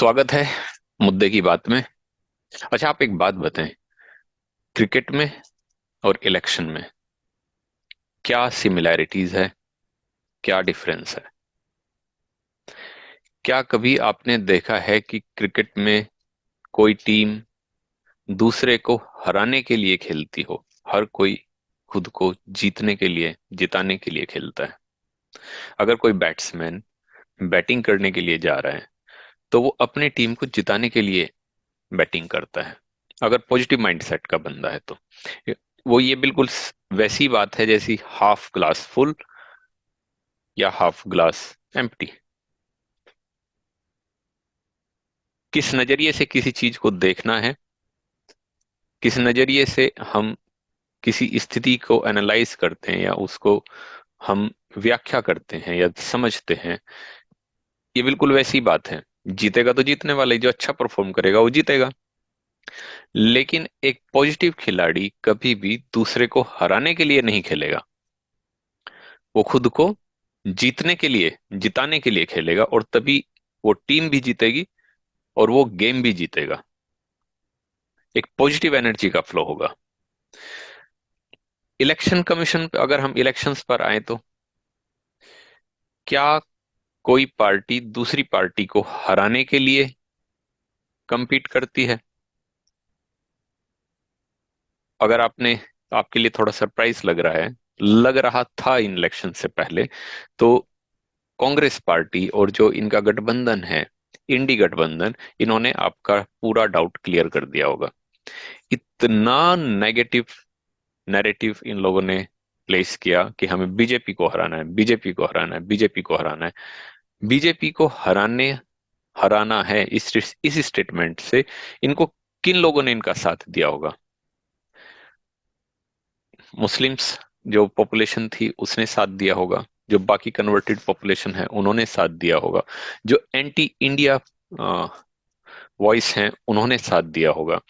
स्वागत है मुद्दे की बात में। अच्छा, आप एक बात बताएं, क्रिकेट में और इलेक्शन में क्या सिमिलैरिटीज है, क्या डिफरेंस है? क्या कभी आपने देखा है कि क्रिकेट में कोई टीम दूसरे को हराने के लिए खेलती हो? हर कोई खुद को जीतने के लिए, जिताने के लिए खेलता है। अगर कोई बैट्समैन बैटिंग करने के लिए जा रहा है तो वो अपनी टीम को जिताने के लिए बैटिंग करता है। अगर पॉजिटिव माइंडसेट का बंदा है तो वो ये बिल्कुल वैसी बात है जैसी हाफ ग्लास फुल या हाफ ग्लास एम्प्टी। किस नजरिए से किसी चीज को देखना है, किस नजरिए से हम किसी स्थिति को एनालाइज करते हैं या उसको हम व्याख्या करते हैं या समझते हैं, ये बिल्कुल वैसी बात है। जीतेगा तो जीतने वाला ही, जो अच्छा परफॉर्म करेगा वो जीतेगा। लेकिन एक पॉजिटिव खिलाड़ी कभी भी दूसरे को हराने के लिए नहीं खेलेगा, वो खुद को जीतने के लिए, जिताने के लिए खेलेगा, और तभी वो टीम भी जीतेगी और वो गेम भी जीतेगा। एक पॉजिटिव एनर्जी का फ्लो होगा। इलेक्शन कमीशन पे, अगर हम इलेक्शंस पर आए तो क्या कोई पार्टी दूसरी पार्टी को हराने के लिए compete करती है? अगर आपने, आपके लिए थोड़ा सरप्राइज लग रहा है, लग रहा था इन इलेक्शन से पहले, तो कांग्रेस पार्टी और जो इनका गठबंधन है, इंडी गठबंधन, इन्होंने आपका पूरा डाउट क्लियर कर दिया होगा। इतना नेगेटिव नैरेटिव इन लोगों ने प्लेस किया कि हमें बीजेपी को हराना है, बीजेपी को हराना है, बीजेपी को हराना है। बीजेपी को हराने हराना है, इस स्टेटमेंट से इनको किन लोगों ने इनका साथ दिया होगा? मुस्लिम्स जो पॉपुलेशन थी उसने साथ दिया होगा, जो बाकी कन्वर्टेड पॉपुलेशन है उन्होंने साथ दिया होगा, जो एंटी इंडिया वॉइस हैं उन्होंने साथ दिया होगा।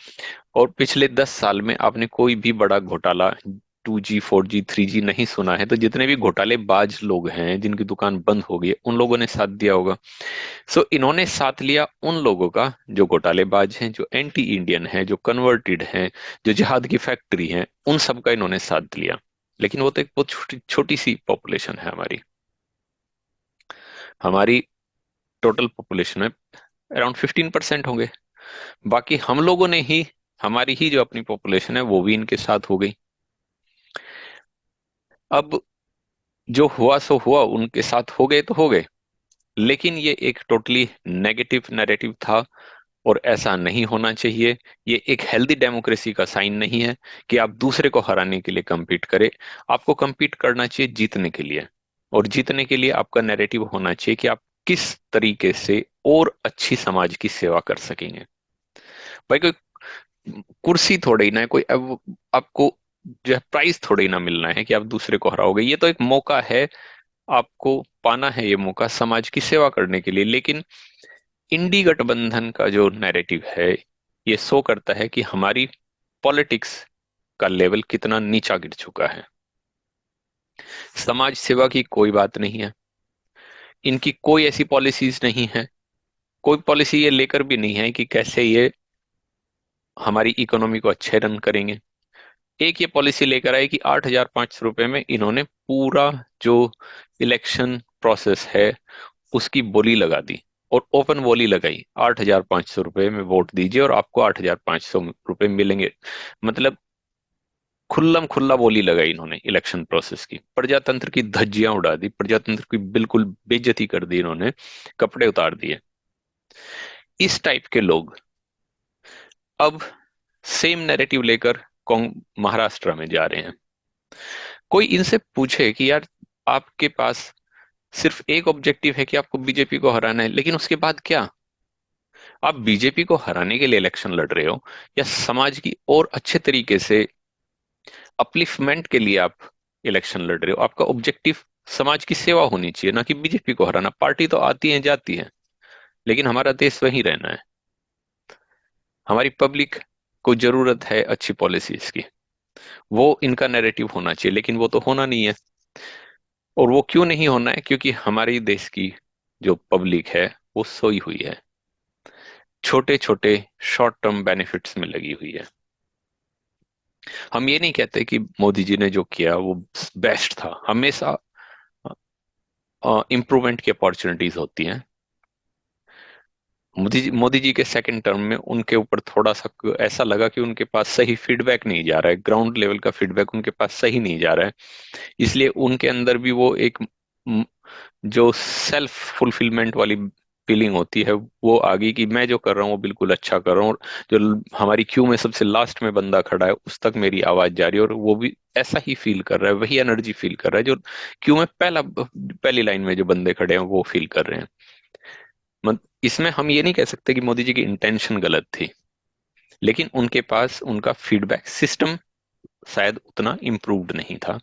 और पिछले 10 साल में आपने कोई भी बड़ा घोटाला, 2G 4G 3G नहीं सुना है, तो जितने भी घोटालेबाज लोग हैं जिनकी दुकान बंद हो गई है, उन लोगों ने साथ दिया होगा। सो इन्होंने साथ लिया उन लोगों का जो घोटालेबाज हैं, जो एंटी इंडियन हैं, जो कन्वर्टेड हैं, जो जिहाद की फैक्ट्री हैं, उन सब का इन्होंने साथ लिया। लेकिन वो तो एक बहुत छोटी छोटी सी पॉपुलेशन है हमारी। हमारी टोटल पॉपुलेशन में अराउंड 15% होंगे। बाकी हम लोगों ने ही, हमारी ही जो अपनी पॉपुलेशन है वो भी इनके साथ हो गई। अब जो हुआ सो हुआ, उनके साथ हो गए तो हो गए। लेकिन ये एक टोटली नेगेटिव नैरेटिव था और ऐसा नहीं होना चाहिए। ये एक हेल्दी डेमोक्रेसी का साइन नहीं है कि आप दूसरे को हराने के लिए compete करें। आपको compete करना चाहिए जीतने के लिए, और जीतने के लिए आपका नैरेटिव होना चाहिए कि आप किस तरीके से और अच्छी समाज की सेवा कर सकेंगे। भाई कोई कुर्सी थोड़ी ना है, कोई अब आपको जो है प्राइज थोड़ी ना मिलना है कि आप दूसरे को हराओगे। ये तो एक मौका है, आपको पाना है ये मौका समाज की सेवा करने के लिए। लेकिन इंडी गठबंधन का जो नैरेटिव है, ये शो करता है कि हमारी पॉलिटिक्स का लेवल कितना नीचा गिर चुका है। समाज सेवा की कोई बात नहीं है, इनकी कोई ऐसी पॉलिसीज नहीं है, कोई पॉलिसी ये लेकर भी नहीं है कि कैसे ये हमारी इकोनॉमी को अच्छे रन करेंगे। एक ये पॉलिसी लेकर आए कि 8,500 रुपये में इन्होंने पूरा जो इलेक्शन प्रोसेस है उसकी बोली लगा दी, और ओपन बोली लगाई, 8,500 रुपये में वोट दीजिए और आपको 8,500 रुपये मिलेंगे। मतलब खुल्लम खुल्ला बोली लगाई इन्होंने इलेक्शन प्रोसेस की, प्रजातंत्र की धज्जियां उड़ा दी, प्रजातंत्र की बिल्कुल बेइज्जती कर दी इन्होंने, कपड़े उतार दिए। इस टाइप के लोग अब सेम नैरेटिव लेकर महाराष्ट्र में जा रहे हैं। कोई इनसे पूछे कि यार, आपके पास सिर्फ एक ऑब्जेक्टिव है कि आपको बीजेपी को हराना है, लेकिन उसके बाद क्या? आप बीजेपी को हराने के लिए इलेक्शन लड़ रहे हो या समाज की और अच्छे तरीके से अपलिफ्टमेंट के लिए आप इलेक्शन लड़ रहे हो? आपका ऑब्जेक्टिव समाज की सेवा होनी चाहिए, ना कि बीजेपी को हराना। पार्टी तो आती है जाती है, लेकिन हमारा देश वही रहना है। हमारी पब्लिक को जरूरत है अच्छी पॉलिसीज की, वो इनका नैरेटिव होना चाहिए, लेकिन वो तो होना नहीं है। और वो क्यों नहीं होना है? क्योंकि हमारे देश की जो पब्लिक है वो सोई हुई है। छोटे छोटे शॉर्ट टर्म बेनिफिट्स में लगी हुई है। हम ये नहीं कहते कि मोदी जी ने जो किया वो बेस्ट था, हमेशा इम्प्रूवमेंट की अपॉर्चुनिटीज होती हैं। मोदी जी के सेकंड टर्म में उनके ऊपर थोड़ा सा ऐसा लगा कि उनके पास सही फीडबैक नहीं जा रहा है, ग्राउंड लेवल का फीडबैक उनके पास सही नहीं जा रहा है। इसलिए उनके अंदर भी वो एक म, जो सेल्फ फुलफिलमेंट वाली फीलिंग होती है वो आ गई कि मैं जो कर रहा हूँ वो बिल्कुल अच्छा कर रहा हूँ, और जो हमारी क्यू में सबसे लास्ट में बंदा खड़ा है उस तक मेरी आवाज जा रही है, और वो भी ऐसा ही फील कर रहा है, वही एनर्जी फील कर रहा है जो क्यू में पहली लाइन में जो बंदे खड़े हैं वो फील कर रहे हैं। इसमें हम ये नहीं कह सकते कि मोदी जी की इंटेंशन गलत थी, लेकिन उनके पास उनका फीडबैक सिस्टम शायद उतना इम्प्रूव्ड नहीं था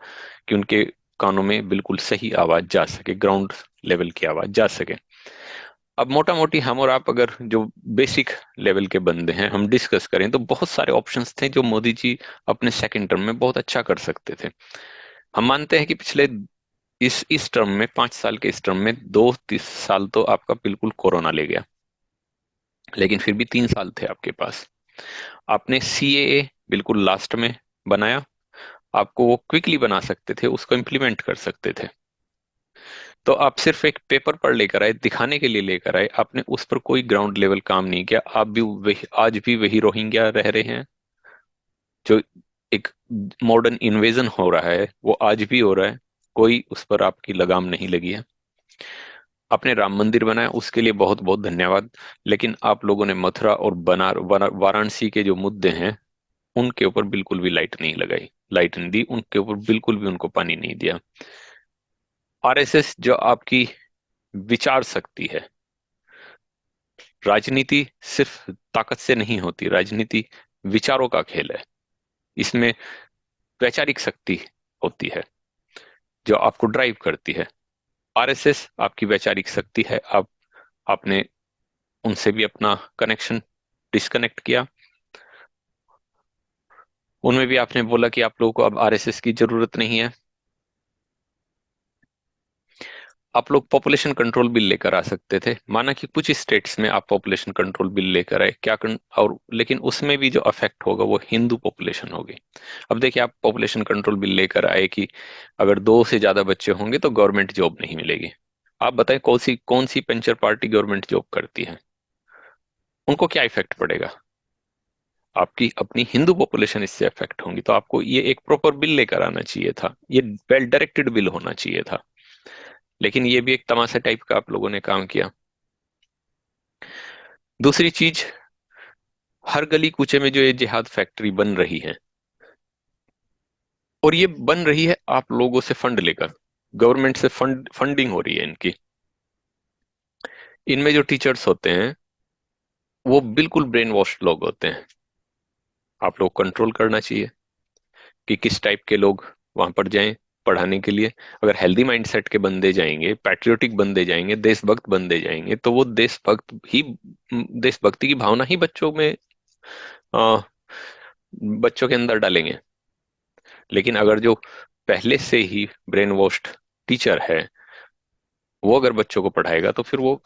कि उनके कानों में बिल्कुल सही आवाज जा सके, ग्राउंड लेवल की आवाज जा सके। अब मोटा मोटी हम और आप अगर जो बेसिक लेवल के बंदे हैं हम डिस्कस करें तो बहुत सारे ऑप्शंस थे जो मोदी जी अपने सेकंड टर्म में बहुत अच्छा कर सकते थे। हम मानते हैं कि पिछले इस टर्म में, 5 साल के इस टर्म में 2-3 साल तो आपका बिल्कुल कोरोना ले गया, लेकिन फिर भी 3 साल थे आपके पास। आपने सीएए बिल्कुल लास्ट में बनाया, आपको वो क्विकली बना सकते थे, उसको इम्प्लीमेंट कर सकते थे। तो आप सिर्फ एक पेपर पर लेकर आए, दिखाने के लिए लेकर आए, आपने उस पर कोई ग्राउंड लेवल काम नहीं किया। आप भी वही, आज भी वही रोहिंग्या रह रहे हैं, जो एक मॉडर्न इन्वेजन हो रहा है वो आज भी हो रहा है, कोई उस पर आपकी लगाम नहीं लगी है। आपने राम मंदिर बनाया, उसके लिए बहुत बहुत धन्यवाद, लेकिन आप लोगों ने मथुरा और वाराणसी के जो मुद्दे हैं उनके ऊपर बिल्कुल भी लाइट नहीं लगाई, लाइट नहीं दी, उनके ऊपर बिल्कुल भी उनको पानी नहीं दिया। आरएसएस जो आपकी विचार शक्ति है, राजनीति सिर्फ ताकत से नहीं होती, राजनीति विचारों का खेल है, इसमें वैचारिक शक्ति होती है जो आपको ड्राइव करती है। आरएसएस आपकी वैचारिक शक्ति है। आपने उनसे भी अपना कनेक्शन डिस्कनेक्ट किया, उनमें भी आपने बोला कि आप लोगों को अब आरएसएस की जरूरत नहीं है। आप लोग पॉपुलेशन कंट्रोल बिल लेकर आ सकते थे, माना कि कुछ स्टेट्स में आप पॉपुलेशन कंट्रोल बिल लेकर आए, और लेकिन उसमें भी जो अफेक्ट होगा वो हिंदू पॉपुलेशन होगी। अब देखिए, आप पॉपुलेशन कंट्रोल बिल लेकर आए कि अगर 2 से ज्यादा बच्चे होंगे तो गवर्नमेंट जॉब नहीं मिलेगी। आप बताएं कौन सी पेंचर पार्टी गवर्नमेंट जॉब करती है, उनको क्या इफेक्ट पड़ेगा? आपकी अपनी हिंदू पॉपुलेशन इससे अफेक्ट होंगी। तो आपको ये एक प्रॉपर बिल लेकर आना चाहिए था, ये वेल डायरेक्टेड बिल होना चाहिए था, लेकिन ये भी एक तमाशा टाइप का आप लोगों ने काम किया। दूसरी चीज, हर गली कूचे में जो ये जिहाद फैक्ट्री बन रही है, और ये बन रही है आप लोगों से फंड लेकर, गवर्नमेंट से फंडिंग हो रही है इनकी। इनमें जो टीचर्स होते हैं वो बिल्कुल ब्रेन वॉश लोग होते हैं। आप लोग कंट्रोल करना चाहिए कि किस टाइप के लोग वहां पर जाएं पढ़ाने के लिए। अगर हेल्दी माइंडसेट के बंदे जाएंगे, पैट्रियोटिक बंदे जाएंगे, देशभक्त बंदे जाएंगे, तो वो देशभक्ति की भावना ही अ, बच्चों के अंदर डालेंगे। लेकिन अगर जो पहले से ही ब्रेन वॉश्ड टीचर है वो अगर बच्चों को पढ़ाएगा तो फिर वो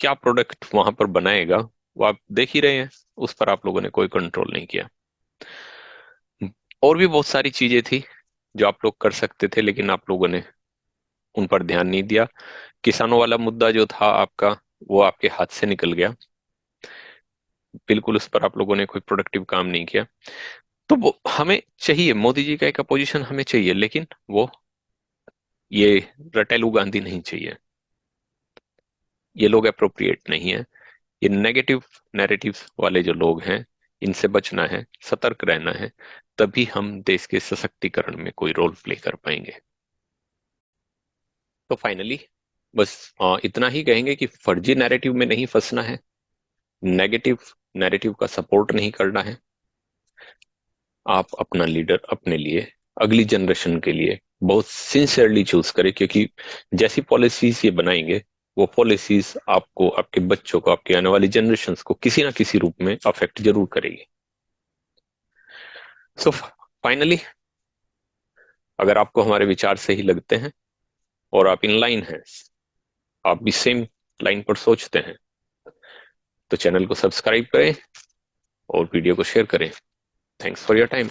क्या प्रोडक्ट वहां पर बनाएगा वो आप देख ही रहे हैं। उस पर आप लोगों ने कोई कंट्रोल नहीं किया। और भी बहुत सारी चीजें थी जो आप लोग कर सकते थे, लेकिन आप लोगों ने उन पर ध्यान नहीं दिया। किसानों वाला मुद्दा जो था आपका, वो आपके हाथ से निकल गया, बिल्कुल उस पर आप लोगों ने कोई प्रोडक्टिव काम नहीं किया। तो वो हमें चाहिए, मोदी जी का एक अपोजिशन हमें चाहिए, लेकिन वो ये रटेलू गांधी नहीं चाहिए। ये लोग अप्रोप्रिएट नहीं है। ये नेगेटिव नैरेटिव्स वाले जो लोग हैं, इनसे बचना है, सतर्क रहना है, तभी हम देश के सशक्तिकरण में कोई रोल प्ले कर पाएंगे। तो फाइनली बस इतना ही कहेंगे कि फर्जी नैरेटिव में नहीं फंसना है, नेगेटिव नैरेटिव का सपोर्ट नहीं करना है। आप अपना लीडर अपने लिए, अगली जनरेशन के लिए बहुत सिंसियरली चूज करें, क्योंकि जैसी पॉलिसीज ये बनाएंगे वो पॉलिसीज आपको, आपके बच्चों को, आपके आने वाली जनरेशन को किसी ना किसी रूप में अफेक्ट जरूर करेगी। सो फाइनली, अगर आपको हमारे विचार सही लगते हैं और आप इन लाइन हैं, आप भी सेम लाइन पर सोचते हैं, तो चैनल को सब्सक्राइब करें और वीडियो को शेयर करें। Thanks for your time.